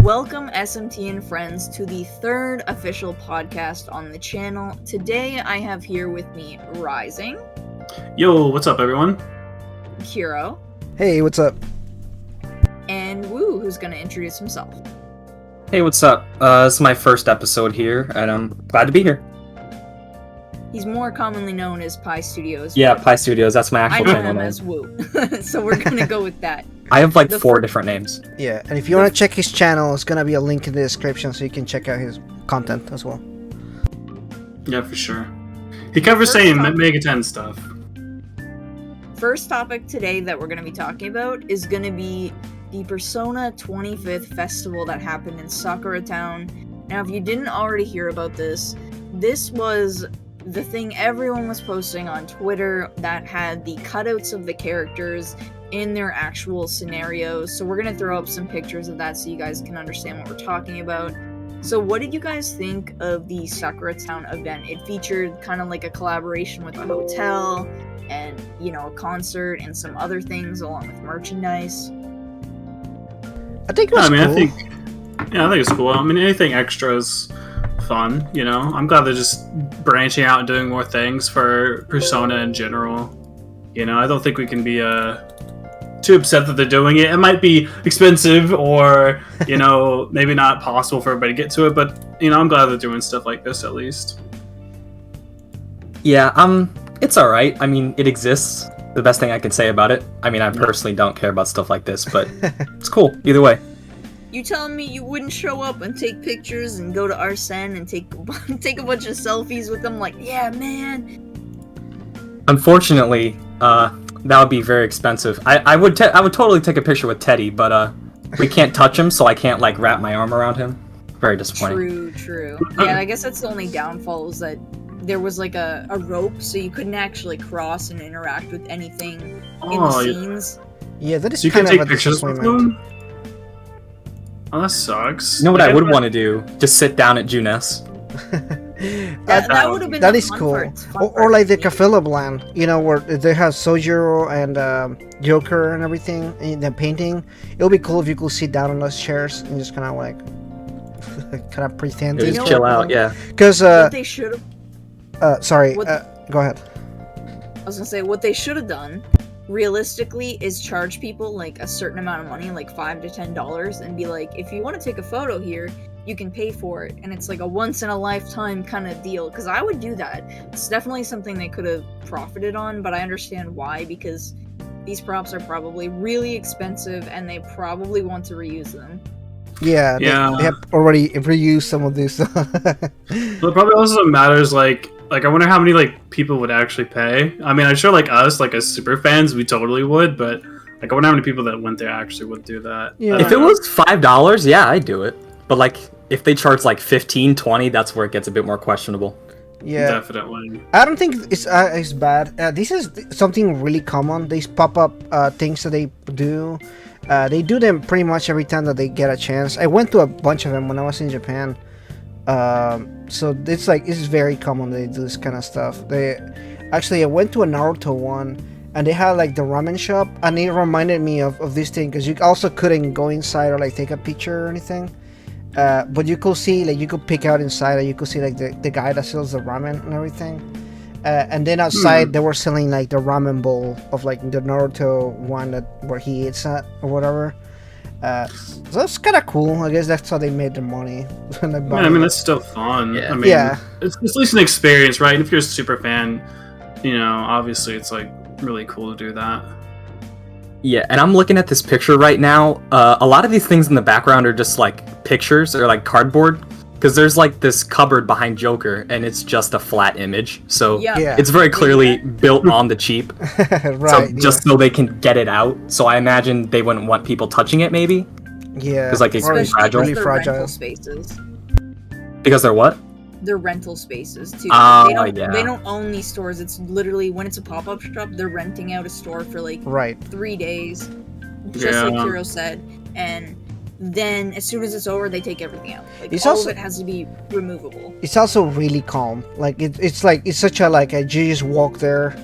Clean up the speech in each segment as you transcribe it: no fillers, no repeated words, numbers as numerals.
Welcome SMT and friends to the third official podcast on the channel. Today I have here with me Rising. Yo, what's up everyone? Kiro. Hey, what's up? And Woo, who's going to introduce himself. Hey, what's up? This is my first episode here, and I'm glad to be here. He's more commonly known as Pi Studios. Yeah, Pi Studios, that's my I actual know channel him name. as Woo, so we're going to go with that. I have like four different names. Yeah, and if you want to check his channel, it's gonna be a link in the description so you can check out his content as well. Yeah, for sure. He covers saying Mega 10 stuff. First topic today that we're going to be talking about is going to be the Persona 25th festival that happened in Sakura Town. Now, if you didn't already hear about this was the thing everyone was posting on Twitter that had the cutouts of the characters in their actual scenarios. So we're going to throw up some pictures of that so you guys can understand what we're talking about. So what did you guys think of the Sakura Town event? It featured kind of like a collaboration with a hotel and, you know, a concert and some other things along with merchandise. I think it was cool. I think it's cool. I mean, anything extra is fun, you know? I'm glad they're just branching out and doing more things for Persona in general. You know, I don't think we can be too upset that they're doing it. It might be expensive or, you know, maybe not possible for everybody to get to it, but, you know, I'm glad they're doing stuff like this at least. Yeah, it's alright. I mean, it exists. The best thing I can say about it. I mean, I personally don't care about stuff like this, but it's cool, either way. You telling me you wouldn't show up and take pictures and go to Arsene and take a bunch of selfies with them like, yeah, man? Unfortunately, that would be very expensive. I would totally take a picture with Teddy, but we can't touch him, so I can't like wrap my arm around him. Very disappointing. True. Yeah, I guess that's the only downfall is that there was like a rope, so you couldn't actually cross and interact with anything in the scenes. Yeah, that is so you kind can of take a pictures with disappointment. them? Oh, that sucks. You know what I would want to do? Just sit down at Junes. That would have been that is cool. Or like the Cafe Leblanc, you know, where they have Sojiro and Joker and everything, and the painting. It would be cool if you could sit down on those chairs and just kind of like, kind of pretend to Just chill out, yeah. Because what they should have. sorry, go ahead. I was gonna say what they should have done. Realistically, is charge people like a certain amount of money, like $5 to $10, and be like, if you want to take a photo here, you can pay for it, and it's like a once-in-a-lifetime kind of deal, because I would do that. It's definitely something they could have profited on, but I understand why, because these props are probably really expensive, and they probably want to reuse them. Yeah. They have already reused some of this. But it probably also matters, like I wonder how many, like, people would actually pay. I mean, I'm sure, like, us, like, as super fans, we totally would, but, like, I wonder how many people that went there actually would do that. Yeah. If it was $5, yeah, I'd do it. But, like, if they charge, like, $15, $20, that's where it gets a bit more questionable. Yeah. Definitely. I don't think it's bad. This is something really common. These pop-up things that they do. They do them pretty much every time that they get a chance. I went to a bunch of them when I was in Japan. So it's very common they do this kind of stuff. I went to a Naruto one, and they had like the ramen shop, and it reminded me of this thing, because you also couldn't go inside or like take a picture or anything. But you could see, like, you could pick out inside, and you could see like the guy that sells the ramen and everything. And then outside they were selling like the ramen bowl of like the Naruto one where he eats at or whatever. So that's kind of cool. I guess that's how they made their money. Yeah, I mean, that's still fun. Yeah. I mean, it's at least an experience, right? And if you're a super fan, you know, obviously it's like really cool to do that. Yeah, and I'm looking at this picture right now. A lot of these things in the background are just like pictures or like cardboard, because there's like this cupboard behind Joker, and it's just a flat image. So it's very clearly built on the cheap. Right. So they can get it out. So I imagine they wouldn't want people touching it, maybe. Yeah. Because like it's really fragile. Really fragile. Rental spaces. Because they're what? They're rental spaces too. Oh, They don't own these stores. It's literally, when it's a pop-up shop, they're renting out a store for like 3 days, just like Kiro said, and then as soon as it's over, they take everything out. Like, all of it has to be removable. It's also really calm. Like it's such a like you just walk there,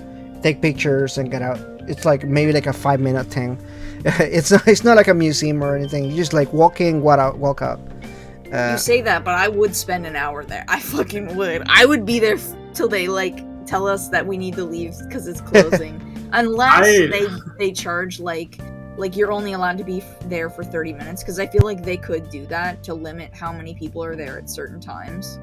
take pictures, and get out. It's like maybe like a 5-minute thing. It's not like a museum or anything. You just like walk in, walk out. You say that, but I would spend an hour there. I fucking would. I would be there till they like tell us that we need to leave because it's closing. Unless they charge like you're only allowed to be there for 30 minutes, because I feel like they could do that to limit how many people are there at certain times.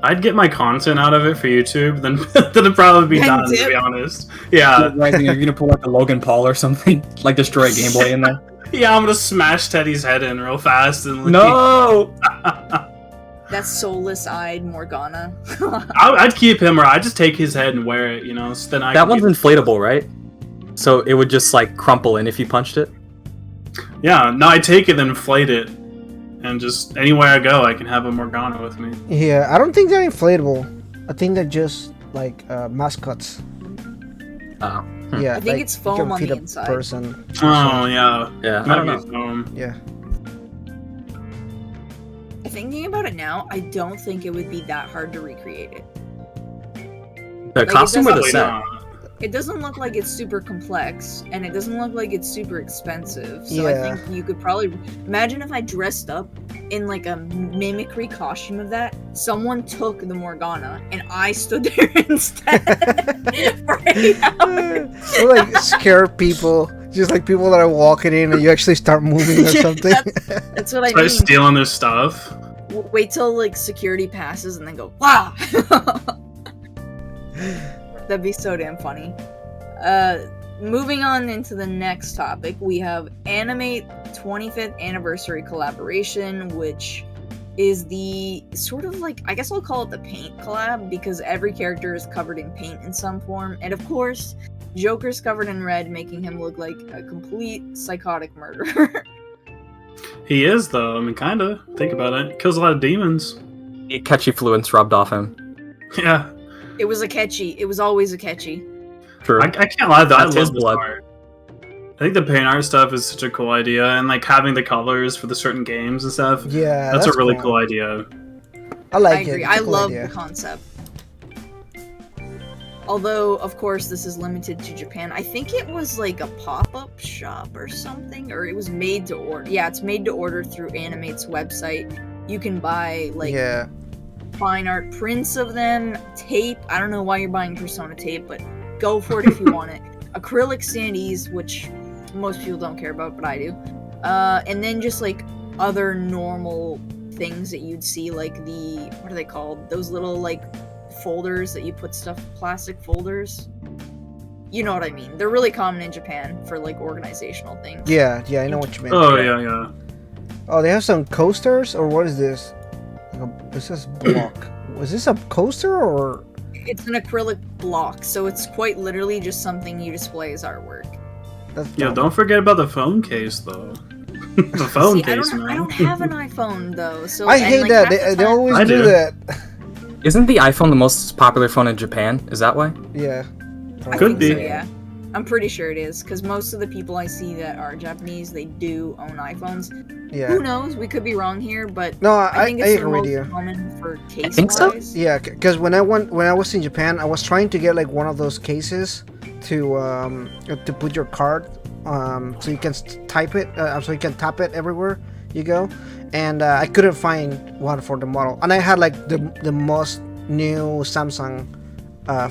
I'd get my content out of it for YouTube, then it'd probably be done, to be honest. Yeah. You're gonna put like a Logan Paul or something, like destroy a Game Boy in there. Yeah, I'm gonna smash Teddy's head in real fast and no. That soulless-eyed Morgana. I'd keep him, or I'd just take his head and wear it. You know, so then that one's inflatable, right? So it would just like crumple in if you punched it. Yeah, no, I take it and inflate it, and just anywhere I go, I can have a Morgana with me. Yeah, I don't think they're inflatable. I think they're just like mascots. Oh. Yeah, I think it's foam on the a inside. person. Oh yeah, yeah. I don't know. Foam. Yeah. Thinking about it now, I don't think it would be that hard to recreate it. The costume or the set? It doesn't look like it's super complex, and it doesn't look like it's super expensive. So Yeah. I think you could probably imagine if I dressed up in like a mimicry costume of that. Someone took the Morgana, and I stood there instead for 8 hours. Or like scare people, just like people that are walking in, and you actually start moving or Yeah, something. That's what I Start mean. stealing their stuff. Wait till like security passes, and then go wow. That'd be so damn funny. Moving on into the next topic, we have Animate 25th Anniversary Collaboration, which is the sort of like, I guess I'll call it the paint collab, because every character is covered in paint in some form. And of course, Joker's covered in red, making him look like a complete psychotic murderer. He is, though. I mean, kinda. Think about it. Kills a lot of demons. Catchy fluence rubbed off him. Yeah. It was always a catchy. True. I can't lie, though. That's I his love this blood. art. I think the paint art stuff is such a cool idea, and like having the colors for the certain games and stuff. Yeah, that's a really cool idea. I like I agree. it. It's I a cool love idea. the concept. Although, of course, this is limited to Japan. I think it was like a pop-up shop or something, or it was made to order. Yeah, it's made to order through Animate's website. You can buy like Yeah. fine art prints of them, tape. I don't know why you're buying Persona tape, but go for it if you want it. Acrylic standees, which most people don't care about, but I do. And then just like other normal things that you'd see, like what are they called? Those little like folders that you put stuff, plastic folders. You know what I mean? They're really common in Japan for like organizational things. Yeah, I know what you mean. Oh, yeah. Oh, they have some coasters, or what is this? This is block. Was this a coaster or? It's an acrylic block, so it's quite literally just something you display as artwork. That's Yeah, dumb. don't forget about the phone case, though. The phone See, case, I man. don't have an iPhone though, so I and, hate like, that. half the They time- always I do do. that. Isn't the iPhone the most popular phone in Japan? Is that why? Yeah. I Could think so, be. yeah. I'm pretty sure it is, because most of the people I see that are Japanese, they do own iPhones. Who Yeah. knows? We could be wrong here, but No, I I think it's the agree with most you. common for case think so. wise. Yeah, because when I was in Japan, I was trying to get like one of those cases to put your card, so you can type it, so you can tap it everywhere you go, and I couldn't find one for the model, and I had like the most new Samsung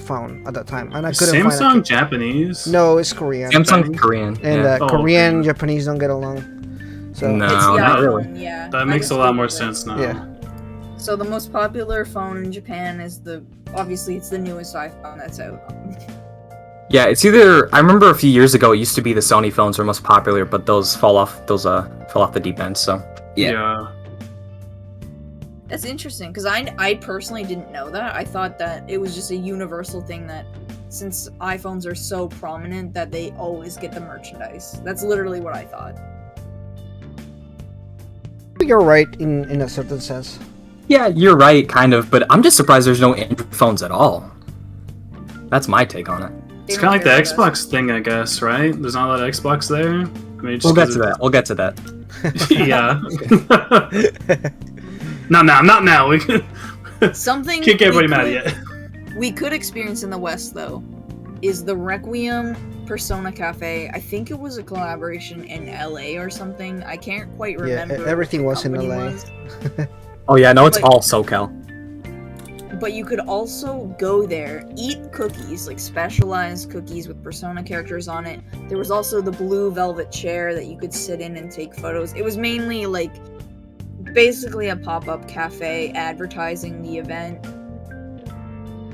phone at that time, and I couldn't find Samsung it. Japanese? No, it's Korean, Samsung Korean. and yeah. Oh, Korean okay. Japanese don't get along. So No. It's the not iPhone, really. yeah. That I makes just a lot more Googled it. sense now. Yeah. So the most popular phone in Japan is obviously it's the newest iPhone that's out. Yeah, it's either. I remember a few years ago, it used to be the Sony phones were most popular, but those fell off the deep end. So Yeah. That's interesting, because I personally didn't know that. I thought that it was just a universal thing that since iPhones are so prominent that they always get the merchandise. That's literally what I thought. you're right in a certain sense. yeah, you're right, kind of. But I'm just surprised there's no Android phones at all. That's my take on it. It's kind of like the Xbox thing, I guess, right? There's not a lot of Xbox there. I mean, We'll get to that. We'll get to that. Yeah. Not now. We can Something can't get everybody we mad could- yet. We could experience in the West, though, is the Requiem Persona Cafe. I think it was a collaboration in LA or something. I can't quite remember. Yeah, everything what was the in company LA. was. Oh yeah, no, it's But- all SoCal. But you could also go there, eat cookies, like specialized cookies with Persona characters on it. There was also the blue velvet chair that you could sit in and take photos. It was mainly like basically a pop-up cafe advertising the event.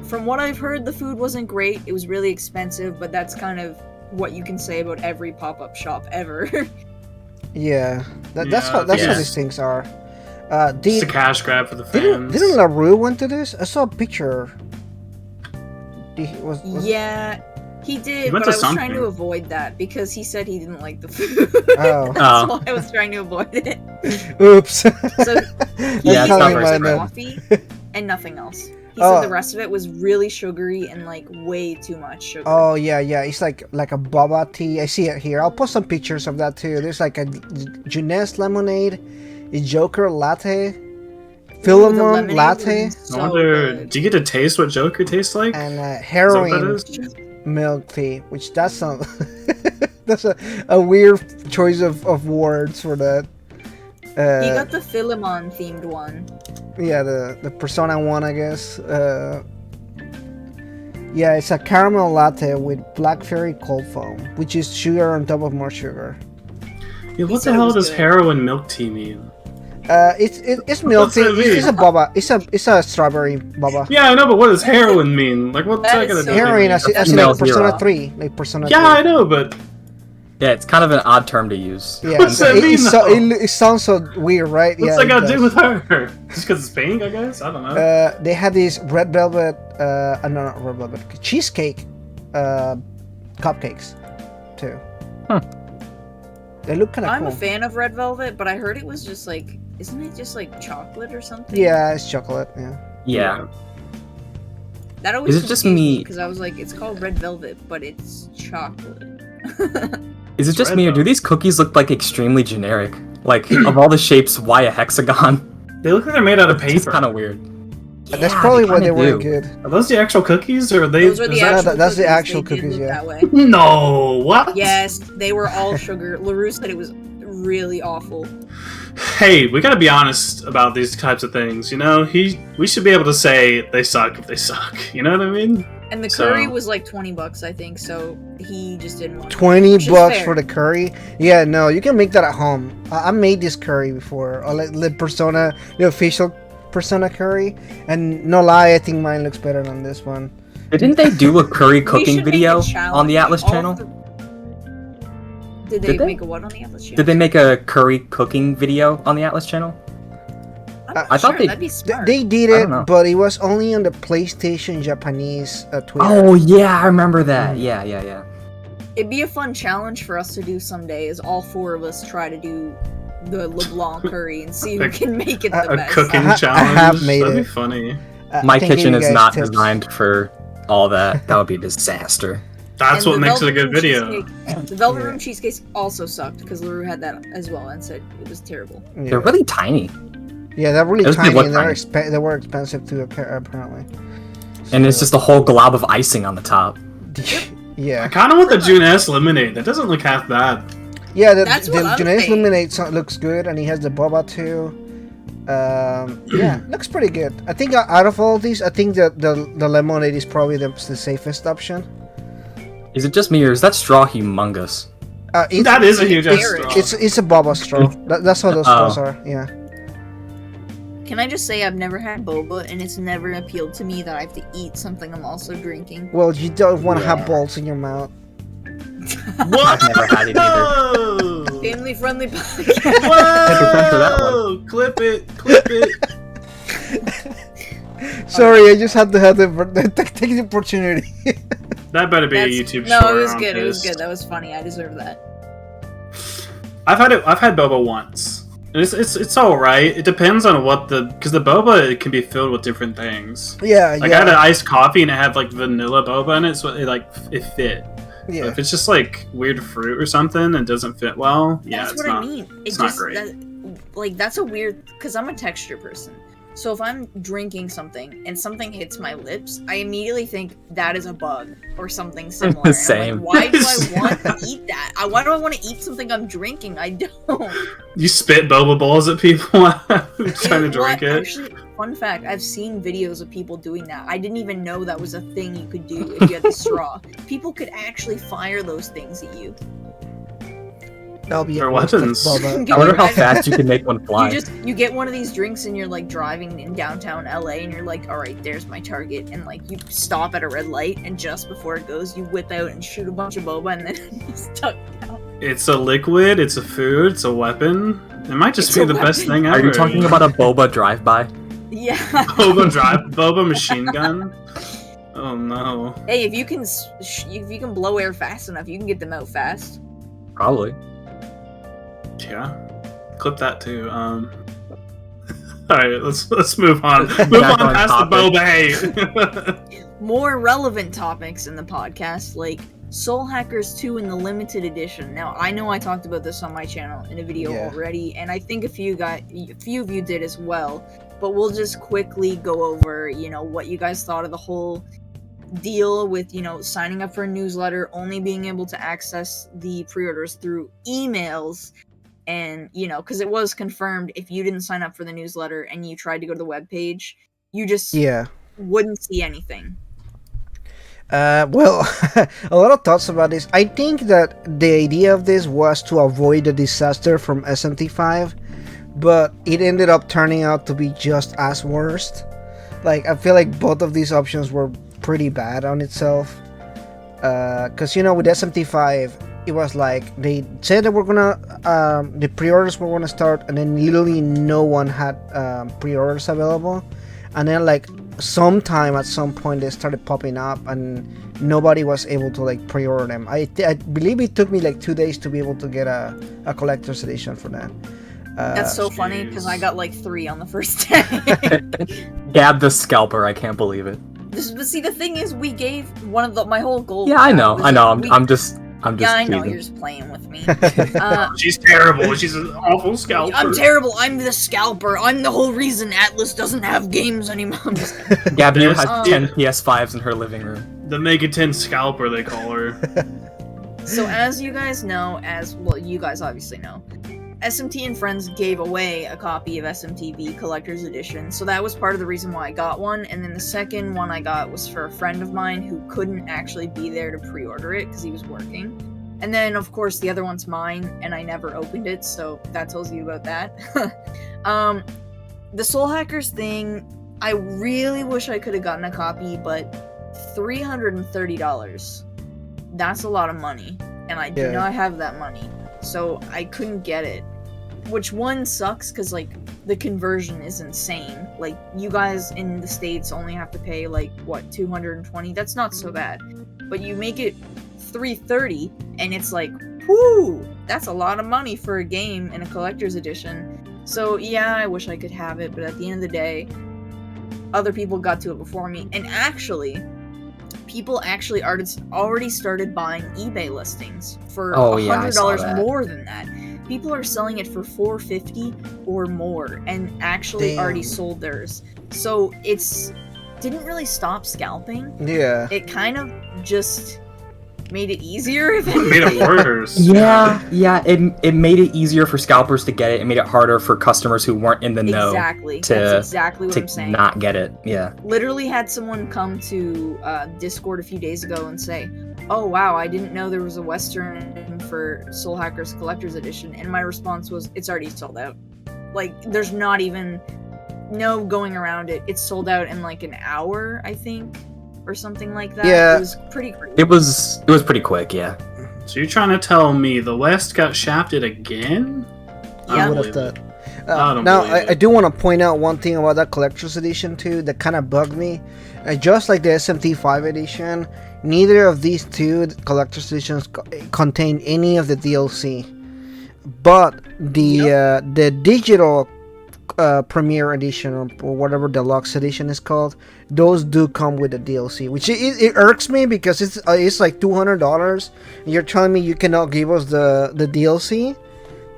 From what I've heard, the food wasn't great. It was really expensive, but that's kind of what you can say about every pop-up shop ever. Yeah, that's Yeah, how yeah. these things are. It's a cash grab for the fans. Didn't LaRue went to this? I saw a picture. Was Yeah, he did, He went but to I was trying something. to avoid that because he said he didn't like the food. Oh. That's Oh. why I was trying to avoid it. Oops. So he Yeah, it's said not it very was good. coffee and nothing else. He Oh. said the rest of it was really sugary and like way too much sugar. Oh yeah, it's like a boba tea. I see it here. I'll post some pictures of that too. There's like a Jeunesse lemonade, a Joker latte, The Philemon lemonade latte, was I so wonder, good. do you get to taste what Joker tastes like? and Is that what heroin that is? milk tea. Which that's not. That's a weird choice of words for that. He got the Philemon themed one. Yeah, the Persona 1, I guess. Yeah, it's a caramel latte with black fairy cold foam, which is sugar on top of more sugar. Yeah, what said the it hell was does good. heroin milk tea mean? It's milk What's tea. that mean? It's a boba. It's a strawberry boba. Yeah, I know, but what does heroin mean? Like, what's That that is gonna so do? Heroin, as in Female like Persona hero. 3, like Persona Yeah, 3. I know, but Yeah, it's kind of an odd term to use. Yeah, What's that mean, though? it sounds so weird, right? what's yeah, that it got to do does. with her? Just because it's pink, I guess? I don't know. They had these red velvet, no, not red velvet, cheesecake, cupcakes, too. Huh. They look kind of I'm cool. a fan of red velvet, but I heard it was just like, isn't it just like chocolate or something? Yeah, it's chocolate. Yeah. Yeah. That always Is it just confused me- Because I was like, it's called red velvet, but it's chocolate. Is it It's just red, me, or do though. these cookies look like extremely generic? Like, of all the shapes, why a hexagon? They look like they're made out of It's paper. kind of weird. That's Yeah, probably why kinda they weren't do. good. Are those the actual cookies, or are they? Those are the is that- actual that's the cookies. actual They did cookies, look yeah. that way. No, what? Yes, they were all sugar. LaRue said it was really awful. Hey, we gotta be honest about these types of things. You know, we should be able to say they suck if they suck. You know what I mean? And the So- curry was like $20, I think, so he just didn't want it. 20 Which is bucks fair. for the curry? Yeah, no, you can make that at home. I made this curry before. Like the Persona, the official Persona curry. And no lie, I think mine looks better than this one. Didn't they do a curry We cooking should make video a challenge. on the Atlas All channel? of the- Did they Did they? make a what on the Atlas channel? Did they make a curry cooking video on the Atlas channel? I'm not I thought sure. they- That'd be smart. They did I it, don't know. but it was only on the PlayStation Japanese Twitter. Oh yeah, I remember that. Yeah. It'd be a fun challenge for us to do someday. Is all four of us try to do the LeBlanc curry and see who A- can make it the A best. cooking I challenge. have made That'd be it. funny. My I can give kitchen you is guys not tips. designed for all that. That would be a disaster. That's And what the makes it a Velvet good Room video. cheesecake- The Velvet Yeah. Room cheesecake also sucked because LaRue had that as well and said it was terrible. Yeah. They're really tiny, Yeah, they're really Those tiny look and tiny. they were expensive too, apparently. and it's just a whole glob of icing on the top. I Yeah. kind of want the Junes lemonade. That doesn't look half bad. Yeah, the That's what I'm Jeunesse saying. lemonade looks good, and he has the boba too. Yeah, looks pretty good. I think out of all these, I think the lemonade is probably the safest option. Is it just me, or is that straw humongous? That is a huge It's straw. It's a boba straw. That's how those straws are. Yeah. Can I just say I've never had boba and it's never appealed to me that I have to eat something I'm also drinking. Well, you don't want to Yeah. have balls in your mouth. What? I've never had it either. Whoa! Family friendly podcast. for that Whoa! Clip it! Clip it! Sorry, I just had to have take the opportunity. That better be a That's- YouTube no, short. it was I'm good. It was pissed. good. That was funny. I deserve that. I've had boba once. And it's all right. It depends on what because the boba, it can be filled with different things. Yeah, Like I had an iced coffee and it had like vanilla boba in it, so it fit. yeah. But if it's just like weird fruit or something and doesn't fit well, yeah, That's it's what not. I mean. it's not great. That's a weird because I'm a texture person. So if I'm drinking something and something hits my lips, I immediately think that is a bug or something similar. And Same. I'm like, why do I want to eat that? Why do I want to eat something I'm drinking? I don't. You spit boba balls at people trying to drink it. Actually, fun fact, I've seen videos of people doing that. I didn't even know that was a thing you could do if you had the straw. People could actually fire those things at you. That'll be They're weapons. Boba. I wonder how fast you can make one fly. You get one of these drinks and you're like driving in downtown LA and you're like, all right, there's my target, and like you stop at a red light and just before it goes, you whip out and shoot a bunch of boba and then you stuck down. It's a liquid. It's a food. It's a weapon. It might just be the best thing ever. Are you talking about a boba drive-by? Yeah. Boba machine gun. Oh no. Hey, if you can blow air fast enough, you can get them out fast. Probably. Yeah. Clip that too. All right, let's move on. Move on past the boba hate. More relevant topics in the podcast, like Soul Hackers 2 in the limited edition. Now, I know I talked about this on my channel in a video already, and I think a few of you did as well. But we'll just quickly go over, what you guys thought of the whole deal with, signing up for a newsletter, only being able to access the pre-orders through emails. And, because it was confirmed, if you didn't sign up for the newsletter and you tried to go to the webpage, you just wouldn't see anything. Well, a lot of thoughts about this. I think that the idea of this was to avoid the disaster from SMT5, but it ended up turning out to be just as worst. Like, I feel like both of these options were pretty bad on itself. Because, with SMT5, it was like they said that we're gonna the pre-orders were gonna start, and then literally no one had pre-orders available, and then like sometime at some point they started popping up and nobody was able to like pre-order them. I believe it took me like 2 days to be able to get a collector's edition for that. That's so funny because I got like 3 on the first day. Gab the scalper, I can't believe it. But see, the thing is, we gave my whole goal. Yeah, I know. I'm just yeah, I know, teasing. you're just playing with me. She's terrible. She's an awful scalper. I'm terrible. I'm the scalper. I'm the whole reason Atlas doesn't have games anymore. Gabbmew has 10 PS5s in her living room. The Mega 10 scalper, they call her. So as you guys know, you guys obviously know, SMT and Friends gave away a copy of SMTV Collector's Edition, so that was part of the reason why I got one, and then the second one I got was for a friend of mine who couldn't actually be there to pre-order it because he was working. And then, of course, the other one's mine, and I never opened it, so that tells you about that. The Soul Hackers thing, I really wish I could have gotten a copy, but $330, that's a lot of money, and I do not have that money. So I couldn't get it, which one sucks because like the conversion is insane. Like you guys in the States only have to pay like what, $220? That's not so bad, but you make it $330 and it's like, whoo, that's a lot of money for a game in a collector's edition. So yeah, I wish I could have it, but at the end of the day, other people got to it before me, and actually people actually already started buying eBay listings for $100 more than that. People are selling it for $450 or more, and actually already sold theirs. So it's didn't really stop scalping. Yeah. It kind of just made it easier. It made it worse. Yeah. It made it easier for scalpers to get it. It made it harder for customers who weren't in the know. Exactly. That's exactly what I'm saying. Not get it. Yeah. Literally had someone come to Discord a few days ago and say, "Oh wow, I didn't know there was a Western for Soul Hackers Collector's Edition," and my response was, "It's already sold out. Like, there's not even no going around it. It's sold out in like an hour, I think." Or something like that. Yeah, it was pretty crazy. It was pretty quick, yeah. So you're trying to tell me the West got shafted again? Yeah. I would have thought. Now, I do want to point out one thing about that collector's edition too that kind of bugged me. Just like the SMT5 edition, neither of these two collector's editions contain any of the DLC. But the digital Premier Edition or whatever deluxe edition is called, those do come with the DLC, which it irks me because it's like $200 and you're telling me you cannot give us the DLC,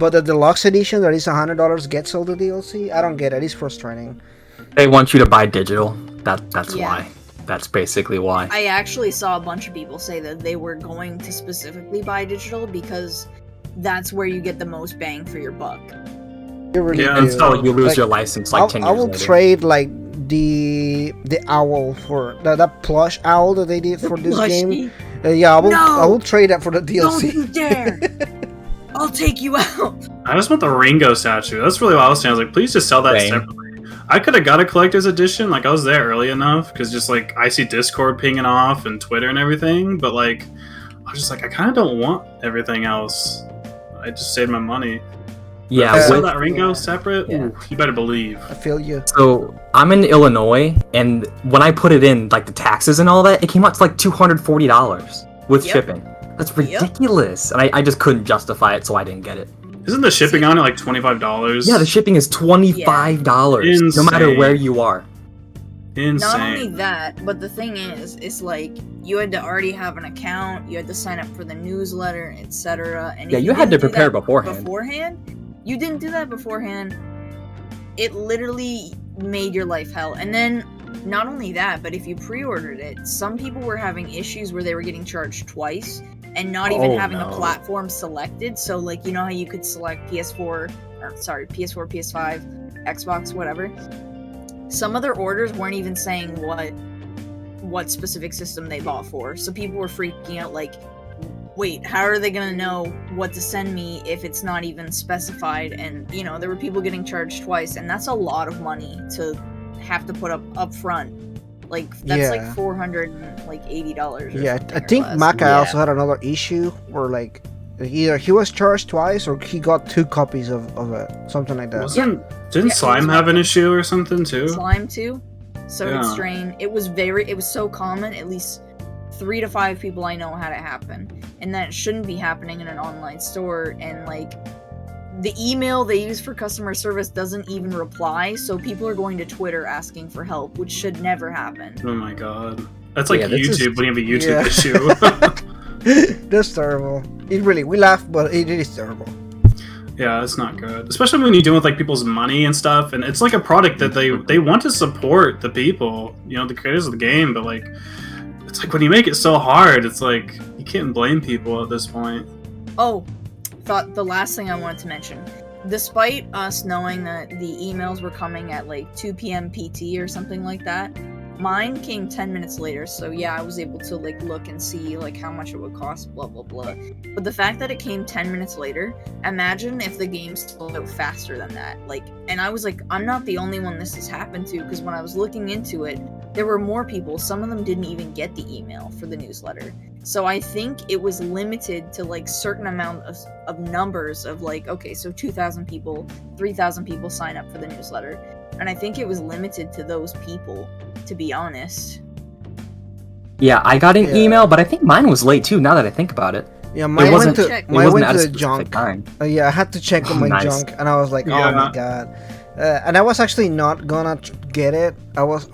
but the deluxe edition that is $100 gets all the DLC. I don't get it. It's frustrating. They want you to buy digital. That's Yeah. why. That's basically why. I actually saw a bunch of people say that they were going to specifically buy digital because that's where you get the most bang for your buck. You really Yeah, do. Until you lose Like, your license like 10 I years will later. trade like the owl for that plush owl that they did for this game. Plushie. Yeah, I No! will trade that for the Don't DLC. you dare! I'll take you out. I just want the Ringo statue. That's really what I was saying. I was like, please just sell that Same. separately. I could have got a collector's edition. Like, I was there early enough because just like I see Discord pinging off and Twitter and everything. But like, I was just like, I kind of don't want everything else. I just saved my money. Yeah, Sell with, that Ringo yeah. separate. Yeah. Ooh, you better believe. I feel you. so I'm in Illinois, and when I put it in, like the taxes and all that, it came out to like $240 with Yep. shipping. That's ridiculous, and I just couldn't justify it, so I didn't get it. Isn't the shipping on it like $25? Yeah, the shipping is $25, no matter Insane. where you are. Insane. Not only that, but the thing is, it's like you had to already have an account, you had to sign up for the newsletter, etc. And Yeah, if you had to didn't do prepare that beforehand. You didn't do that beforehand. It literally made your life hell. And then, not only that, but if you pre-ordered it, some people were having issues where they were getting charged twice and not even Oh, having a no. platform selected. So, like, you know how you could select PS4, PS5, Xbox, whatever. Some of their orders weren't even saying what specific system they bought for. So people were freaking out, like, wait, how are they gonna know what to send me if it's not even specified? And, you know, there were people getting charged twice, and that's a lot of money to have to put up front. Like, that's like Yeah. $480. Yeah, Or I think less. Maka Yeah. also had another issue where like either he was charged twice or he got 2 copies of it, something like that. Didn't Yeah, it Slime was have an like- issue or something too? Slime too. So did Yeah. Strain. It was so common. At least 3 to 5 people I know had it happen, and that shouldn't be happening in an online store. And like, the email they use for customer service doesn't even reply, so people are going to Twitter asking for help, which should never happen. Oh my god. That's like Yeah, this is- YouTube when you have a YouTube Yeah. issue. That's terrible. We laugh, but it is terrible. Yeah, it's not good. Especially when you're dealing with like people's money and stuff, and it's like a product that they want to support the people, you know, the creators of the game, but like it's like when you make it so hard, it's like you can't blame people at this point. Oh, thought the last thing I wanted to mention. Despite us knowing that the emails were coming at like 2 p.m. PT or something like that, mine came 10 minutes later. So yeah, I was able to like look and see like how much it would cost, blah blah blah. But the fact that it came 10 minutes later, imagine if the game sold out faster than that. Like, and I was like, I'm not the only one this has happened to, because when I was looking into it, there were more people. Some of them didn't even get the email for the newsletter. So I think it was limited to like certain amount of numbers of like, okay, so 2,000 people, 3,000 people sign up for the newsletter. And I think it was limited to those people, to be honest. Yeah, I got an Yeah. email, but I think mine was late too, now that I think about it. Yeah, It mine wasn't, went to Check. it mine wasn't went at to a the specific junk. time. Yeah, I had to check on my Nice. junk, and I was like, oh Yeah. my god. And I was actually not gonna get it. I was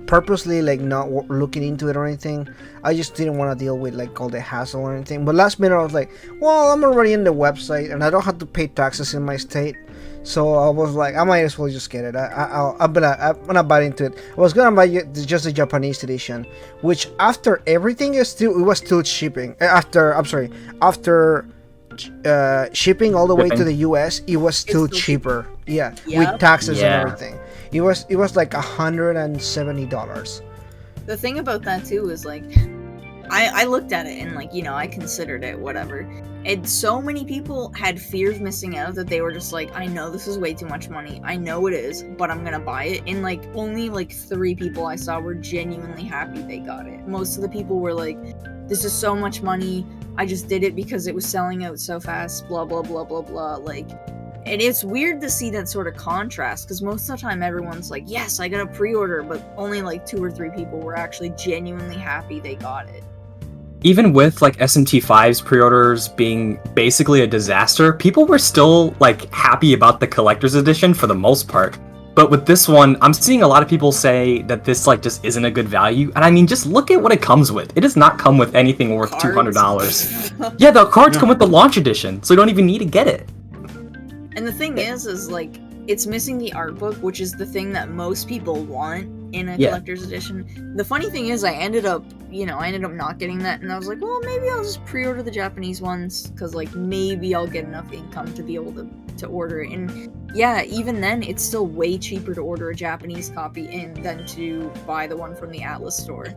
purposely like not looking into it or anything. I just didn't want to deal with like all the hassle or anything. But last minute I was like, well, I'm already in the website and I don't have to pay taxes in my state. So I was like, I might as well just get it. I'm gonna buy into it. I was gonna buy just the Japanese edition, which after everything it was still shipping. After shipping all the way to Shipping. the US, it was still still cheaper. Yeah, Yep. with taxes Yeah. and everything. It was like $170. The thing about that too is like, I looked at it and like, you know, I considered it, whatever. And so many people had fear of missing out that they were just like, I know this is way too much money. I know it is, but I'm gonna buy it. And like, only like 3 people I saw were genuinely happy they got it. Most of the people were like, this is so much money. I just did it because it was selling out so fast, blah, blah, blah, blah, blah. Like, and it's weird to see that sort of contrast, because most of the time everyone's like, yes, I got a pre-order, but only like 2 or 3 people were actually genuinely happy they got it. Even with like SMT5's pre-orders being basically a disaster, people were still like happy about the collector's edition for the most part. But with this one, I'm seeing a lot of people say that this like just isn't a good value. And I mean, just look at what it comes with. It does not come with anything worth Cards. $200. Yeah, the cards come with the launch edition, so you don't even need to get it. And the thing is like, it's missing the art book, which is the thing that most people want in a Yeah. collector's edition. The funny thing is, I ended up not getting that, and I was like, well, maybe I'll just pre-order the Japanese ones, because, like, maybe I'll get enough income to be able to order it. And yeah, even then, it's still way cheaper to order a Japanese copy in than to buy the one from the Atlas store.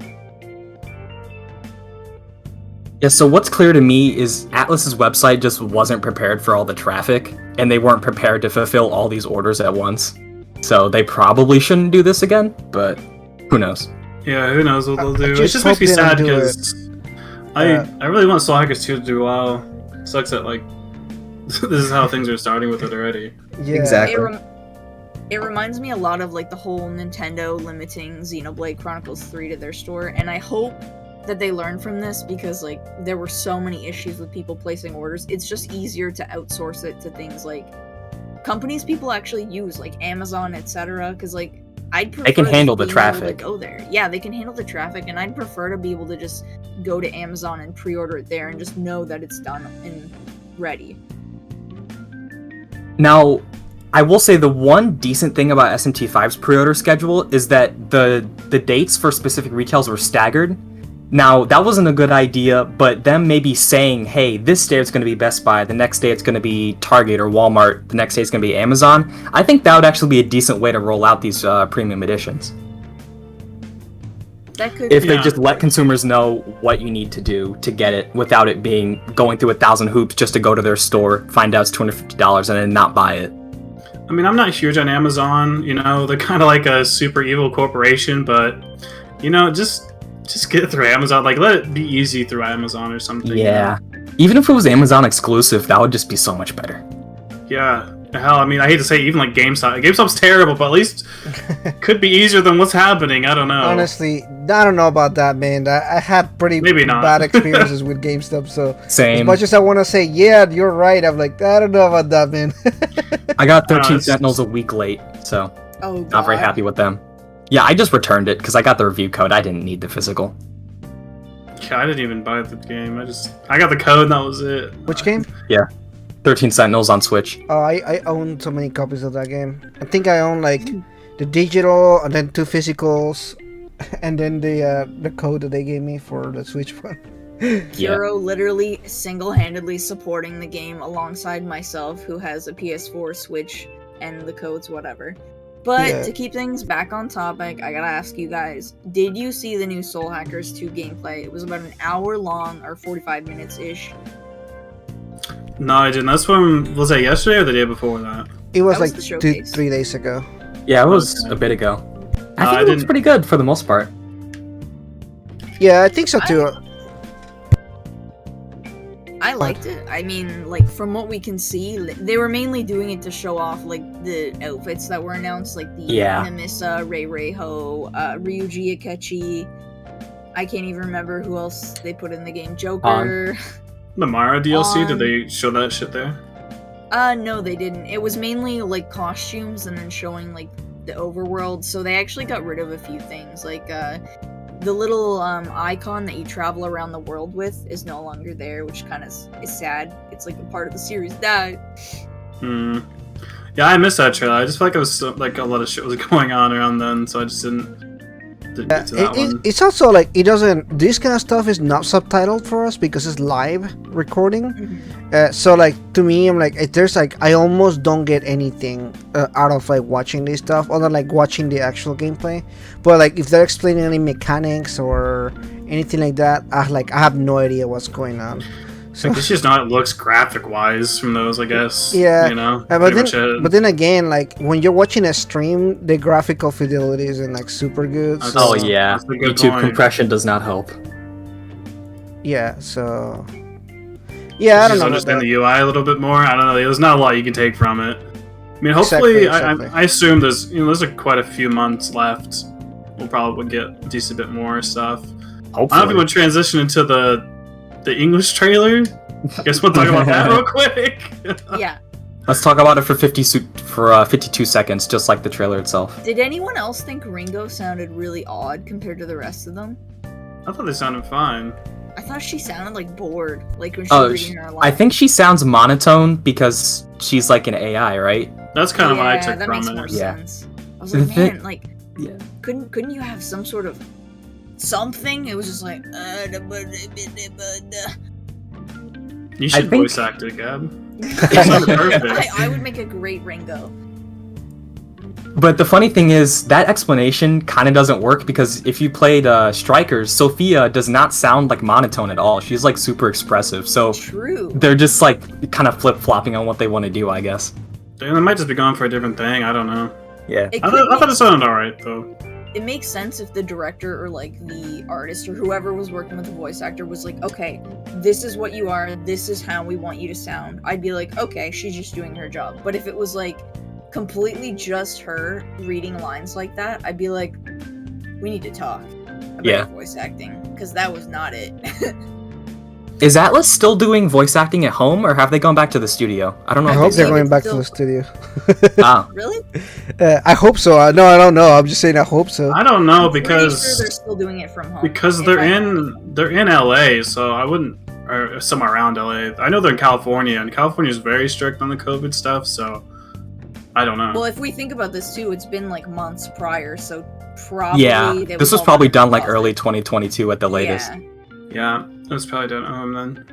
Yeah, so what's clear to me is Atlas's website just wasn't prepared for all the traffic, and they weren't prepared to fulfill all these orders at once. So they probably shouldn't do this again, but who knows? Yeah, who knows what they'll do. It just just makes me hope they sad don't do because I really want Soul Hackers 2 to do well. Sucks that, like, this is how things are starting with it already. Yeah. Exactly. It reminds me a lot of, like, the whole Nintendo limiting Xenoblade Chronicles 3 to their store, and I hope that they learn from this, because, like, there were so many issues with people placing orders. It's just easier to outsource it to things like companies people actually use, like Amazon, etc. Because, like, I'd prefer They can handle just the being able to traffic. go there. Yeah, they can handle the traffic, and I'd prefer to be able to just go to Amazon and pre-order it there and just know that it's done and ready. Now, I will say the one decent thing about SMT5's pre-order schedule is that the dates for specific retails were staggered. Now, that wasn't a good idea, but them maybe saying, hey, this day it's going to be Best Buy, the next day it's going to be Target or Walmart, the next day it's going to be Amazon, I think that would actually be a decent way to roll out these premium editions. That could If be. they just let consumers know what you need to do to get it without it being going through 1,000 hoops just to go to their store, find out it's $250 and then not buy it. I mean, I'm not huge on Amazon, you know, they're kind of like a super evil corporation, but, you know, just get it through Amazon. Like, let it be easy through Amazon or something. Yeah. Even if it was Amazon exclusive, that would just be so much better. Yeah. Hell, I mean, I hate to say even like GameStop. GameStop's terrible, but at least could be easier than what's happening. I don't know. Honestly, I don't know about that, man. I had pretty Maybe not. bad experiences with GameStop, so as Same. much as I want to say, yeah, you're right, I'm like, I don't know about that, man. I got 13 it's- Sentinels a week late, so Oh, not very God. happy with them. Yeah, I just returned it because I got the review code. I didn't need the physical. Yeah, I didn't even buy the game. I got the code and that was it. Which game? 13 Sentinels on Switch. Oh, I own so many copies of that game. I think I own like the digital and then 2 physicals, and then the code that they gave me for the Switch one. Hero literally single-handedly supporting the game alongside myself, who has a PS4, Switch, and the codes, whatever. But Yeah. to keep things back on topic, I gotta ask you guys, did you see the new Soul Hackers 2 gameplay? It was about an hour long, or 45 minutes-ish. No, I didn't. That's from, was that yesterday or the day before that? It was That was like the 2, showcase. 3 days ago. Yeah, it was a bit ago. I think I it looks didn't- pretty good for the most part. Yeah, I think so too. I liked it. I mean, like, from what we can see, they were mainly doing it to show off, like, the outfits that were announced, like the Yeah. Namisa, Rei-Ho, Ryuji Akechi. I can't even remember who else they put in the game. Joker. The Mara DLC, On- did they show that shit there? No, they didn't. It was mainly, like, costumes and then showing, like, the overworld. So they actually got rid of a few things. Like, the little icon that you travel around the world with is no longer there, which kind of is sad. It's like a part of the series died. Yeah, I missed that trailer. I just felt like it was like a lot of shit was going on around then, so I just didn't get to that one. It's also like it doesn't. This kind of stuff is not subtitled for us because it's live recording. So like to me, I'm like, there's like I almost don't get anything out of like watching this stuff, other than like watching the actual gameplay. But like if they're explaining any mechanics or anything like that, I have no idea what's going on. So It's just not how it looks graphic-wise from those, I guess. Yeah, You know? but pretty much it. then again, like when you're watching a stream, the graphical fidelity isn't like super good. That's- So, Oh yeah, that's a good YouTube point. compression does not help. yeah. So yeah, I don't Just know. About understand that. the UI a little bit more. I don't know. There's not a lot you can take from it. I mean, hopefully, Exactly. I assume there's quite a few months left. We'll probably get a decent bit more stuff. I don't know if we Hopefully. want to transition into the English trailer. I guess we'll talk about that real quick. Yeah. Let's talk about it for 52 seconds, just like the trailer itself. Did anyone else think Ringo sounded really odd compared to the rest of them? I thought they sounded fine. I thought she sounded like bored, like when she was reading her I lines. think she sounds monotone because she's like an AI, right? That's kind of what I took that from makes it. more Yeah. sense. I was The like, thing- man, like, Yeah. couldn't you have some sort of something? It was just like, You should think- voice act it, Gab. It sounded perfect. I would make a great Ringo. But the funny thing is, that explanation kind of doesn't work because if you played Strikers, Sophia does not sound like monotone at all. She's like super expressive. So True. they're just like kind of flip-flopping on what they want to do, I guess. They might just be going for a different thing. I don't know. Yeah. It I could thought it make- sounded alright though. It makes sense if the director or like the artist or whoever was working with the voice actor was like, okay, this is what you are, this is how we want you to sound. I'd be like, okay, she's just doing her job. But if it was like completely just her reading lines like that, I'd be like, we need to talk about Yeah. voice acting, because that was not it. Is Atlas still doing voice acting at home, or have they gone back to the studio? I don't know. I if hope they they're think going it's back to still- the studio. Ah, Really? I hope so. No, I don't know. I'm just saying I hope so. I don't know I'm pretty sure because they're still doing it from home. because If they're I'm in LA, so I wouldn't, or somewhere around LA. I know they're in California, and California is very strict on the COVID stuff, so I don't know. Well, if we think about this too, it's been like months prior, so probably yeah. they This was all probably in the done like closet. early 2022 at the latest. Yeah. Yeah, it was probably done at home then.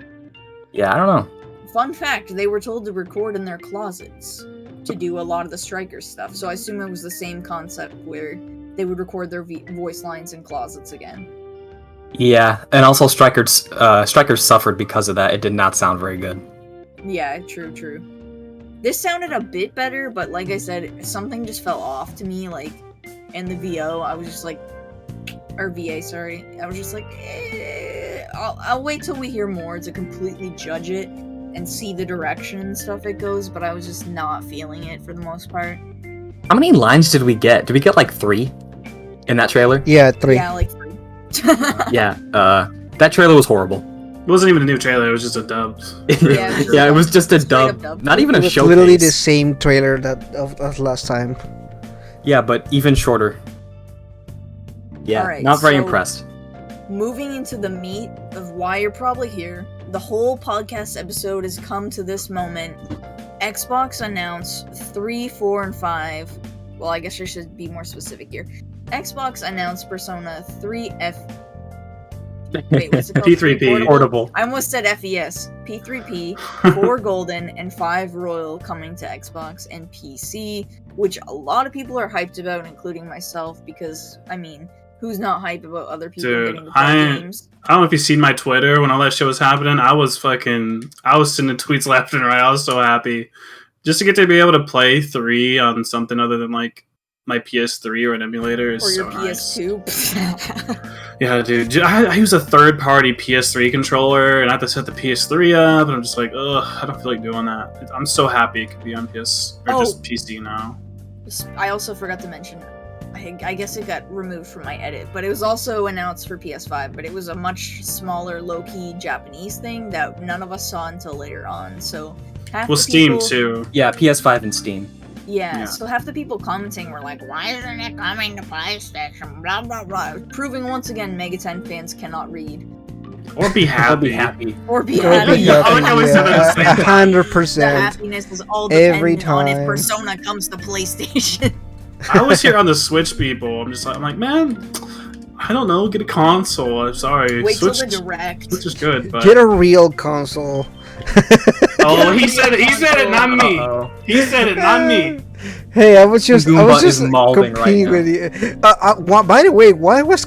Yeah, I don't know. Fun fact, they were told to record in their closets to do a lot of the Strikers stuff, so I assume it was the same concept where they would record their voice lines in closets again. Yeah, and also Strikers suffered because of that. It did not sound very good. Yeah, true. This sounded a bit better, but like I said, something just fell off to me, like, in the VO, I was just like, or VA, sorry. I was just like, I'll wait till we hear more to completely judge it and see the direction and stuff it goes, but I was just not feeling it for the most part. How many lines did we get? Did we get like 3 in that trailer? Yeah, 3. Yeah, like 3. Yeah. That trailer was horrible. It wasn't even a new trailer; it was just a dub. Yeah, Yeah, it was just a Straight up dub. dub. Not even a It was showcase. literally the same trailer that of last time. Yeah, but even shorter. Yeah, Alright, not very so- impressed. Moving into the meat of why you're probably here, the whole podcast episode has come to this moment. Xbox announced 3, 4, and 5. Well, I guess I should be more specific here. Xbox announced Persona 3F. Wait, what's it called? P3P. Portable. I almost said FES. P3P, 4 Golden, and 5 Royal coming to Xbox and PC, which a lot of people are hyped about, including myself, because, I mean, who's not hyped about other people Dude, getting to play games? I don't know if you've seen my Twitter when all that shit was happening. I was sending tweets left and right. I was so happy just to get to be able to play 3 on something other than like my PS3 or an emulator is Or so your nice. PS2. Yeah, dude. I use a third-party PS3 controller, and I have to set the PS3 up, and I'm just like, ugh, I don't feel like doing that. I'm so happy it could be on PS or Oh. just PC now. I also forgot to mention, I guess it got removed from my edit, but it was also announced for PS5, but it was a much smaller, low-key Japanese thing that none of us saw until later on, so half Well, the Steam people, too. Yeah, PS5 and Steam. Yeah, Yeah. so half the people commenting were like, why isn't it coming to PlayStation, blah blah blah, proving once again Mega 10 fans cannot read. Or be I'll be happy. happy. Or be Or happy. be Yeah, I like how we said that at the same time. 100%. The happiness is all dependent Every on if time. Persona comes to PlayStation. I always hear on the Switch people. I'm like, man, I don't know, get a console. I'm sorry. Wait till Switch, the direct. Switch is good, but Get a real console. oh, he said it, not me. Uh-oh. He said it, not me. Hey, I was just Goomba is mauling competing right with you. By the way, why was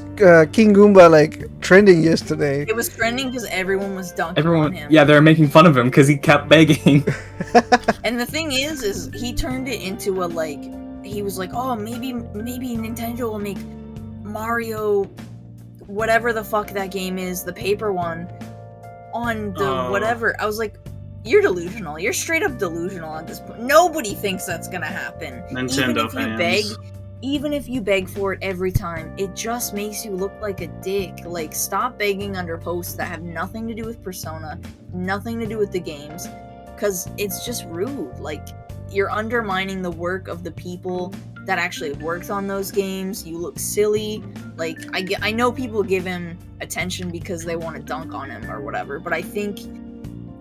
King Goomba like trending yesterday? It was trending because everyone was dunking on Everyone, him. yeah, they were making fun of him because he kept begging. And the thing is he turned it into a like, he was like, oh, maybe Nintendo will make Mario, whatever the fuck that game is, the paper one, on the Oh. whatever. I was like, you're delusional. You're straight up delusional at this point. Nobody thinks that's gonna happen. Nintendo fans. Even if you beg for it every time, it just makes you look like a dick. Like, stop begging under posts that have nothing to do with Persona, nothing to do with the games, because it's just rude. Like, you're undermining the work of the people that actually worked on those games. You look silly. Like, I know people give him attention because they want to dunk on him or whatever, but I think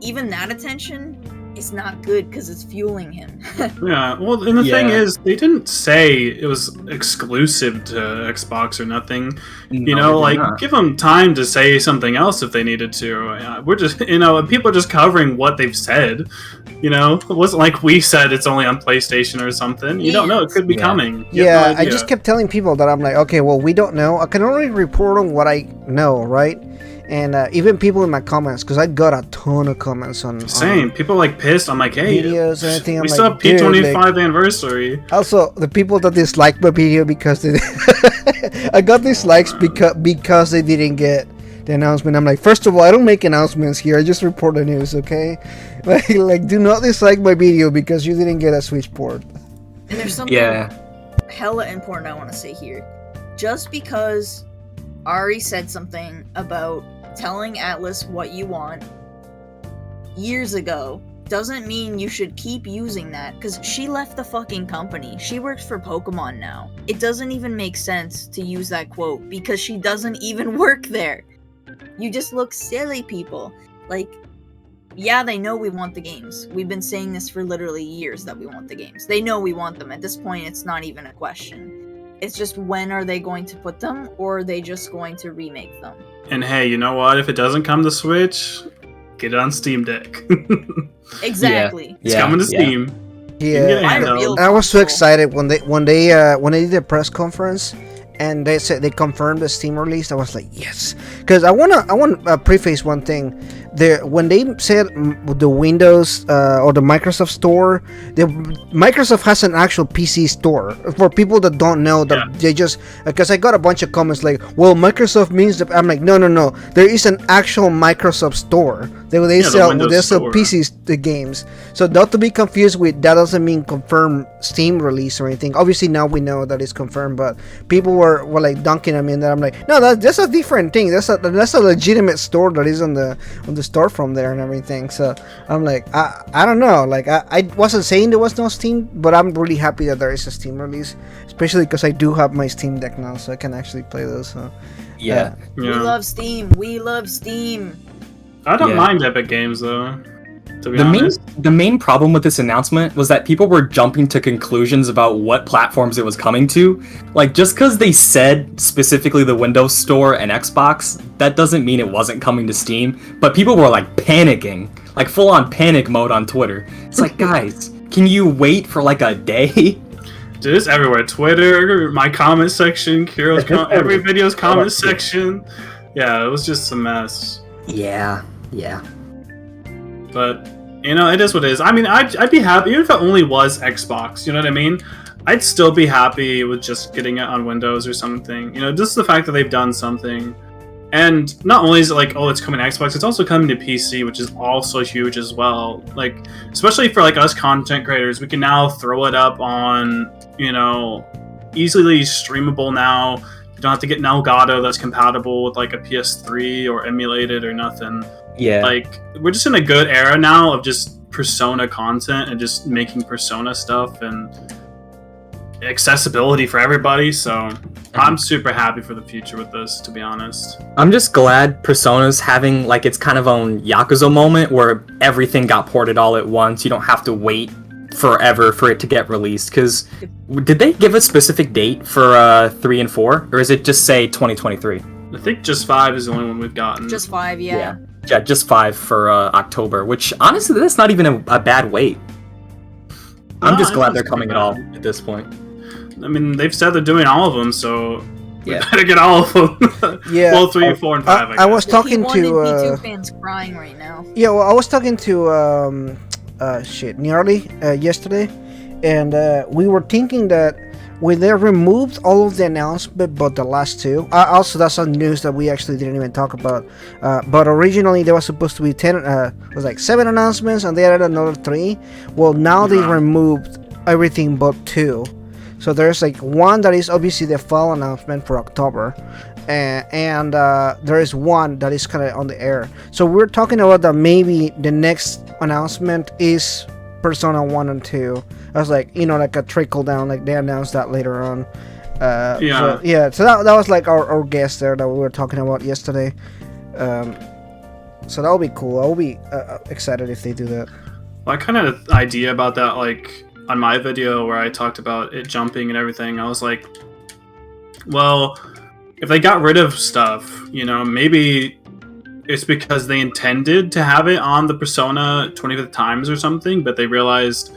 even that attention it's not good because it's fueling him. Yeah, well, and the thing is, they didn't say it was exclusive to Xbox or nothing. You know, like, give them time to say something else if they needed to. We're just, people are just covering what they've said. You know, it wasn't like we said it's only on PlayStation or something. You don't know, it could be coming. Yeah, I just kept telling people that I'm like, okay, well, we don't know. I can only report on what I know, right? And even people in my comments, because I got a ton of comments on... Same. People like pissed. I'm like, hey, videos and everything. We still have P25 anniversary. Also, the people that disliked my video because they... I got dislikes because they didn't get the announcement. I'm like, first of all, I don't make announcements here. I just report the news, okay? Like, do not dislike my video because you didn't get a Switch port. And there's something hella important I want to say here. Just because Ari said something about telling Atlas what you want years ago doesn't mean you should keep using that, because she left the fucking company. She works for Pokemon now. It doesn't even make sense to use that quote because she doesn't even work there. You just look silly, people. Like, yeah, they know we want the games. We've been saying this for literally years that we want the games. They know we want them. At this point, it's not even a question. It's just, when are they going to put them, or are they just going to remake them? And hey, you know what? If it doesn't come to Switch, get it on Steam Deck. Exactly. It's coming to Steam. Yeah, I was so excited when they did the press conference and they said they confirmed the Steam release. I was like, yes, because I want to preface one thing. When they said the Windows or the Microsoft Store, Microsoft has an actual PC store. For people that don't know, that they just, because I got a bunch of comments like, well, Microsoft means that. I'm like, no, there is an actual Microsoft store. They sell PCs, the games. So not to be confused with, that doesn't mean confirmed Steam release or anything. Obviously now we know that it's confirmed, but people were like dunking at me, and then I'm like, no, that's a different thing. That's a legitimate store that is on the store from there and everything. So I'm like, I don't know, like I wasn't saying there was no Steam, but I'm really happy that there is a Steam release, especially because I do have my Steam Deck now, so I can actually play those. So we love Steam. I don't mind Epic Games though, to be honest. The main problem with this announcement was that people were jumping to conclusions about what platforms it was coming to. Like, just because they said specifically the Windows Store and Xbox, that doesn't mean it wasn't coming to Steam. But people were like panicking, like full on panic mode on Twitter. It's like, guys, can you wait for like a day? Dude, it's everywhere. Twitter, my comment section, Kiro's every video's comment section. Yeah, it was just a mess. Yeah. But, it is what it is. I mean, I'd be happy, even if it only was Xbox, you know what I mean? I'd still be happy with just getting it on Windows or something. Just the fact that they've done something. And not only is it like, oh, it's coming to Xbox, it's also coming to PC, which is also huge as well. Like, especially for like us content creators, we can now throw it up on, easily streamable now. You don't have to get an Elgato that's compatible with like a PS3 or emulated or nothing. Yeah. Like, we're just in a good era now of just Persona content and just making Persona stuff and accessibility for everybody, so I'm super happy for the future with this, to be honest. I'm just glad Persona's having like its kind of own Yakuza moment where everything got ported all at once. You don't have to wait forever for it to get released, because did they give a specific date for 3 and 4, or is it just say 2023? I think just 5 is the only one we've gotten. Just 5, yeah, just 5 for October, which honestly that's not even a bad wait. I'm just glad they're coming at all at this point. I mean, they've said they're doing all of them, so we better get all of them. Well, 3, 4, and 5. I was talking to P2 fans crying right now. Yeah, well, I was talking to Nearly yesterday, and we were thinking that when they removed all of the announcement but the last 2, also that's some news that we actually didn't even talk about, but originally there was supposed to be 7 announcements, and they added another 3. Well, now they removed everything but 2. So there's like 1 that is obviously the fall announcement for October, and there is 1 that is kind of on the air. So we're talking about that maybe the next announcement is Persona 1 and 2. I was like, like a trickle down, like they announced that later on. So that was like our guess there that we were talking about yesterday. So that'll be cool. I'll be excited if they do that. Well, I kind of idea about that, like on my video where I talked about it jumping and everything. I was like, well, if they got rid of stuff, you know, maybe it's because they intended to have it on the Persona 25th Times or something, but they realized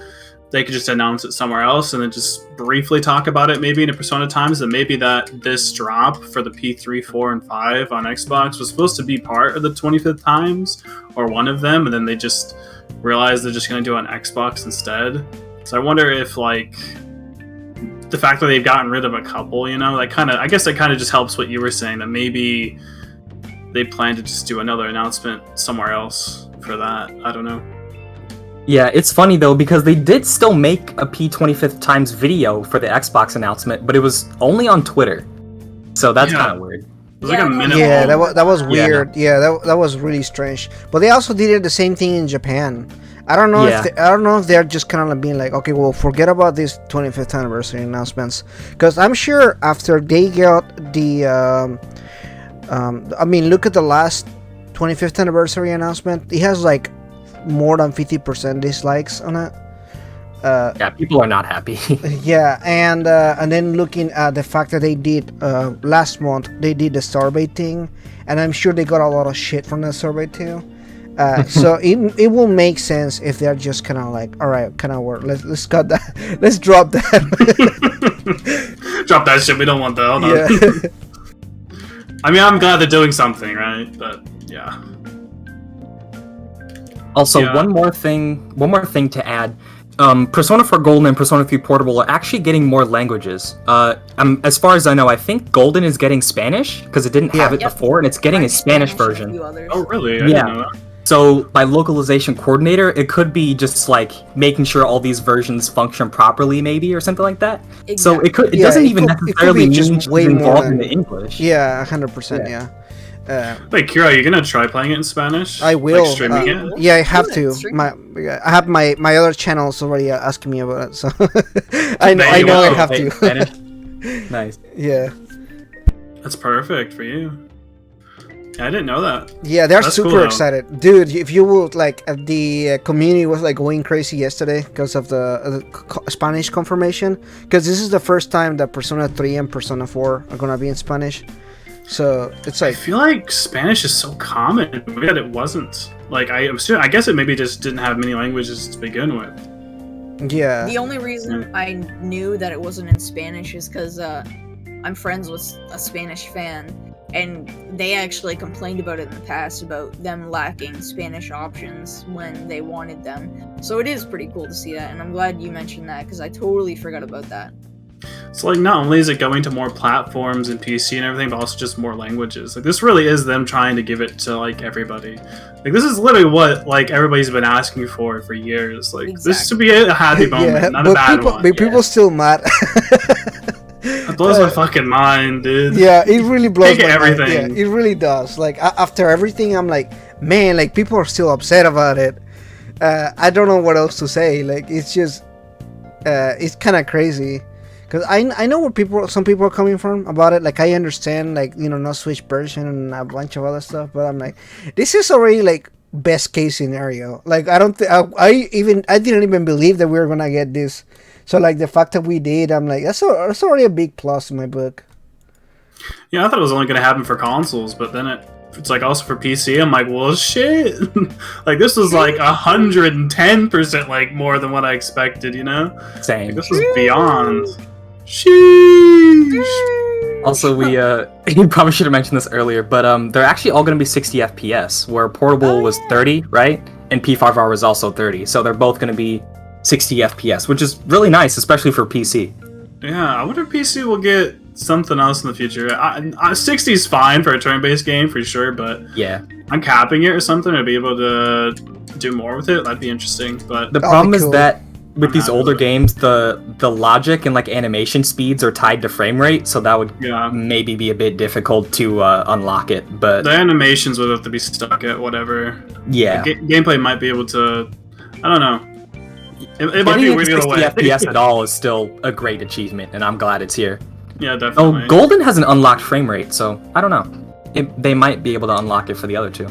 they could just announce it somewhere else and then just briefly talk about it maybe in a Persona Times, and maybe that this drop for the P3, 4, and 5 on Xbox was supposed to be part of the 25th Times or one of them, and then they just realized they're just going to do it on Xbox instead. So I wonder if, like, the fact that they've gotten rid of a couple, you know, like kind of, I guess that kind of just helps what you were saying, that maybe they plan to just do another announcement somewhere else for that. I don't know. Yeah, it's funny though, because they did still make a P25th Times video for the Xbox announcement, but it was only on Twitter. So that's kind of weird. It was like a minute Yeah, long. that was weird. Yeah, that was really strange. But they also did it the same thing in Japan. I don't know if they're just kind of being like, okay, well, forget about these 25th anniversary announcements, because I'm sure after they got the, I mean, look at the last 25th anniversary announcement. It has like more than 50% dislikes on it. Yeah, people are not happy. Yeah, and then looking at the fact that they did last month, they did the Starbait thing, and I'm sure they got a lot of shit from the Starbait too. So it will make sense if they're just kind of like, all right, kind of work. Let's cut that. Let's drop that. Drop that shit. We don't want that. Hold on. Yeah. I mean, I'm glad they're doing something, right? But yeah. Also, Yeah. one more thing to add. Persona 4 Golden and Persona 3 Portable are actually getting more languages. As far as I know, I think Golden is getting Spanish because it didn't have it before, and it's getting a Spanish version. Oh, really? I Yeah. didn't know that. So by localization coordinator, it could be just like making sure all these versions function properly, maybe, or something like that. Exactly. So it doesn't even necessarily mean she's involved in the English. Yeah, 100%. Yeah. Wait, Kira, are you gonna try playing it in Spanish? I will. Like streaming it? Yeah, I have to. Stream I have my other channels already asking me about it, so I know There you I go. have to. Spanish. Nice. Yeah. That's perfect for you. Yeah, I didn't know that. Yeah, they're That's cool, super though. excited, dude. If you would like, the community was like going crazy yesterday because of the Spanish confirmation. Because this is the first time that Persona 3 and Persona 4 are gonna be in Spanish. So it's I like, feel like Spanish is so common, but it wasn't. Like, I guess it maybe just didn't have many languages to begin with. yeah, The only reason I knew that it wasn't in Spanish is because I'm friends with a Spanish fan, and they actually complained about it in the past about them lacking Spanish options when they wanted them. So it is pretty cool to see that, and I'm glad you mentioned that because I totally forgot about that. So, like, not only is it going to more platforms and PC and everything, but also just more languages. Like, this really is them trying to give it to, like, everybody. Like, this is literally what, like, everybody's been asking for years. Like, this should be a happy moment, not a bad one. But people still mad. It blows my fucking mind, dude. Yeah, it really blows Take my mind. everything. Yeah, it really does. Like after everything, I'm like, man, like people are still upset about it. I don't know what else to say. Like it's just, it's kind of crazy. Cause I know where some people are coming from about it. Like I understand, like no Switch version and a bunch of other stuff. But I'm like, this is already like best case scenario. Like I don't I didn't even believe that we were gonna get this. So like the fact that we did, I'm like, that's already a big plus in my book. Yeah, I thought it was only going to happen for consoles, but then it's like also for PC. I'm like, well, shit. Like this was like 110% like more than what I expected. Same. Like, this was beyond. Sheesh. Also, we you probably should have mentioned this earlier, but they're actually all going to be 60 FPS, where Portable was 30, right? And P5R was also 30, so they're both going to be 60 FPS, which is really nice, especially for PC. Yeah, I wonder if PC will get something else in the future. 60 is fine for a turn-based game for sure, but Yeah. I'm capping it or something to be able to do more with it. That'd be interesting. But The That'll problem be is cool. that with these not older really. games, the logic and like animation speeds are tied to frame rate, so that would yeah, maybe be a bit difficult to unlock it. But the animations would have to be stuck at whatever. yeah, Gameplay might be able to. I don't know. It might be getting weird into either 60 way. FPS at all is still a great achievement, and I'm glad it's here. Yeah, definitely. Oh, Golden has an unlocked frame rate, so I don't know. They might be able to unlock it for the other two.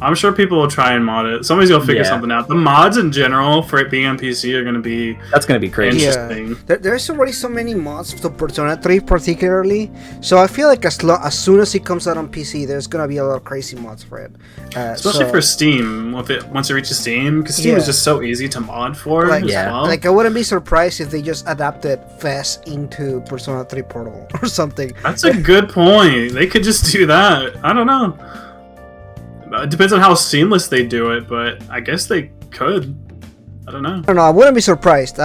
I'm sure people will try and mod it. Somebody's gonna figure Yeah. something out. The mods in general for it being on PC are gonna be That's gonna be crazy. interesting. There's already so many mods to Persona 3 particularly, so I feel like as soon as it comes out on PC, there's gonna be a lot of crazy mods for it. Especially for Steam, once it reaches Steam, because Steam is just so easy to mod for like, as Yeah. well. Like I wouldn't be surprised if they just adapted Fast into Persona 3 Portable or something. That's a good point. They could just do that. I don't know. It depends on how seamless they do it, but I guess they could. I don't know. I don't know. I wouldn't be surprised.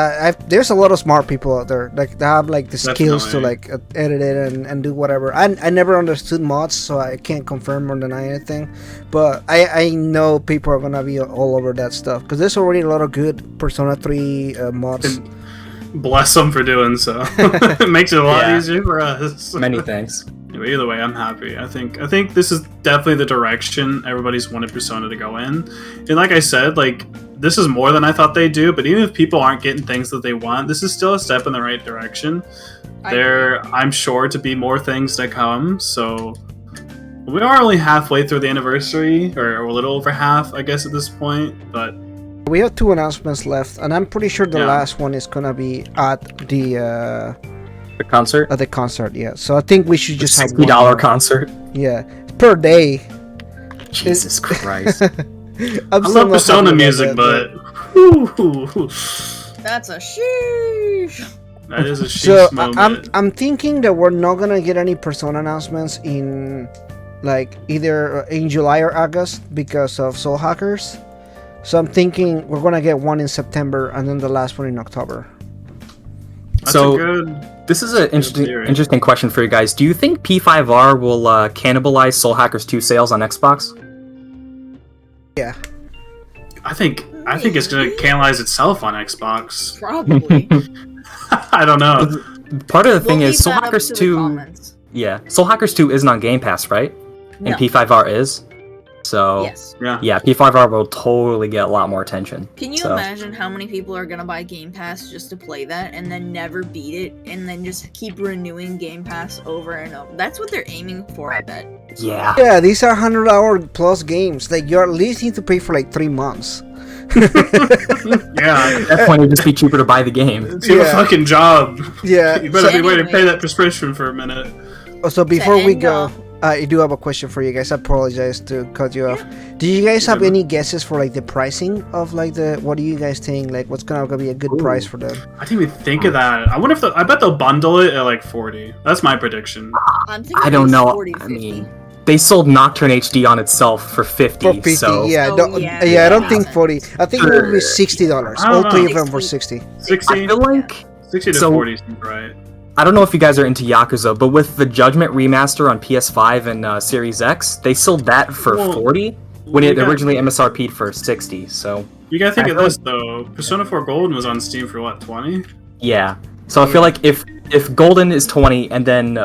There's a lot of smart people out there. Like they have like the skills to like edit it and do whatever. I never understood mods, so I can't confirm or deny anything. But I know people are gonna be all over that stuff because there's already a lot of good Persona 3 mods. Bless them for doing so. It makes it a lot Yeah. easier for us. Many thanks. Anyway, either way, I'm happy. I think this is definitely the direction everybody's wanted Persona to go in. And like I said, like this is more than I thought they'd do. But even if people aren't getting things that they want, this is still a step in the right direction. I'm sure to be more things to come. So we are only halfway through the anniversary, or a little over half, I guess, at this point. But We have 2 announcements left, and I'm pretty sure the last one is gonna be at the concert. At the concert, yeah. So I think we should just have $60 one more. concert. Yeah, per day. Jesus Christ. I love Persona music, but That's a sheesh. that is a so sheesh moment. I'm thinking that we're not gonna get any Persona announcements in like either in July or August because of Soul Hackers. So I'm thinking we're gonna get one in September and then the last one in October. That's so a good. this is an theory. interesting question for you guys. Do you think P5R will cannibalize Soul Hackers 2 sales on Xbox? Yeah. I think it's gonna canalize itself on Xbox. Probably. I don't know. Part of the thing We'll is leave Soul that up Hackers to the 2. comments. Yeah, Soul Hackers 2 isn't on Game Pass, right? No. And P5R is. So Yes. yeah, P5R will totally get a lot more attention. Can you So- imagine how many people are gonna buy Game Pass just to play that and then never beat it and then just keep renewing Game Pass over and over? That's what they're aiming for, I bet. Yeah. Yeah, these are 100-hour plus games. Like you at least need to pay for like 3 months. Yeah, At that point, it'd just be cheaper to buy the game. it's your Yeah. fucking job. Yeah. You better So be waiting to pay anyway. that prescription for a minute. So before we end go, off- I do have a question for you guys. I apologize to cut you off. Do you guys have any guesses for like the pricing of like the? What do you guys think? Like, what's gonna be a good price for them? I didn't even think of that. I wonder if I bet they'll bundle it at like 40. That's my prediction. I'm thinking I don't it's know. 40 to I 50. mean, they sold Nocturne HD on itself for 50. For 50, So yeah, Oh, don't, yeah, yeah, I don't yeah. think 40. I think it will be $60. I All don't 3 know. of them for 60. 60? I feel like 60 to so- 40 seems right. I don't know if you guys are into Yakuza, but with the Judgment remaster on PS5 and Series X, they sold that for Well, 40 when it you got- originally MSRP'd for 60. So You gotta think I of feel this though. Persona 4 Golden was on Steam for what, 20? yeah. So I feel like if Golden is 20 and then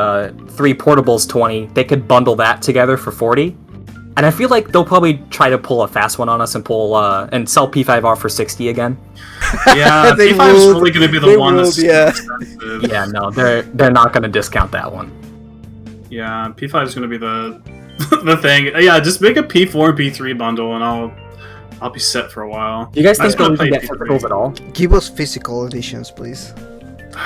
3 Portables 20, they could bundle that together for 40. And I feel like they'll probably try to pull a fast one on us and pull and sell P5R for 60 again. Yeah, They P5 is would. really gonna be the They one that's would, yeah. expensive. Yeah, no, they're not gonna discount that one. Yeah, P5 is gonna be the the thing. Yeah, just make a P4 and P3 bundle and I'll be set for a while. Do you guys I think just wanna they'll even play get P3. physicals at all? Give us physical editions, please.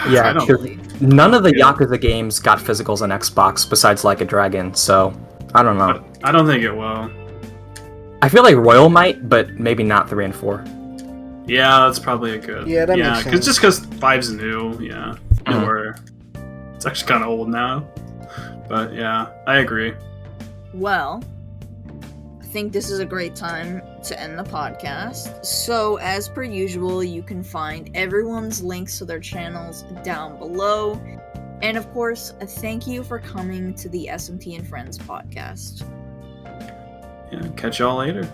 Yeah, I don't- sure. None of the Yakuza games got physicals on Xbox besides Like a Dragon, so I don't know. I don't think it will. I feel like Royal might, but maybe not 3 and 4. Yeah, that's probably a good. Yeah, that makes sense. Just because 5's new, yeah. Mhm. Or it's actually kind of old now. But yeah, I agree. Well, I think this is a great time to end the podcast. So, as per usual, you can find everyone's links to their channels down below. And of course, a thank you for coming to the SMT and Friends podcast. Yeah, catch y'all later.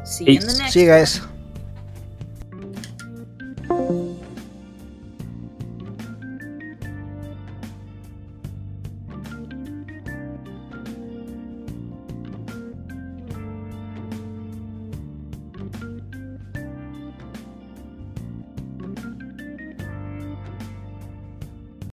See you in the Peace. next See you one. guys.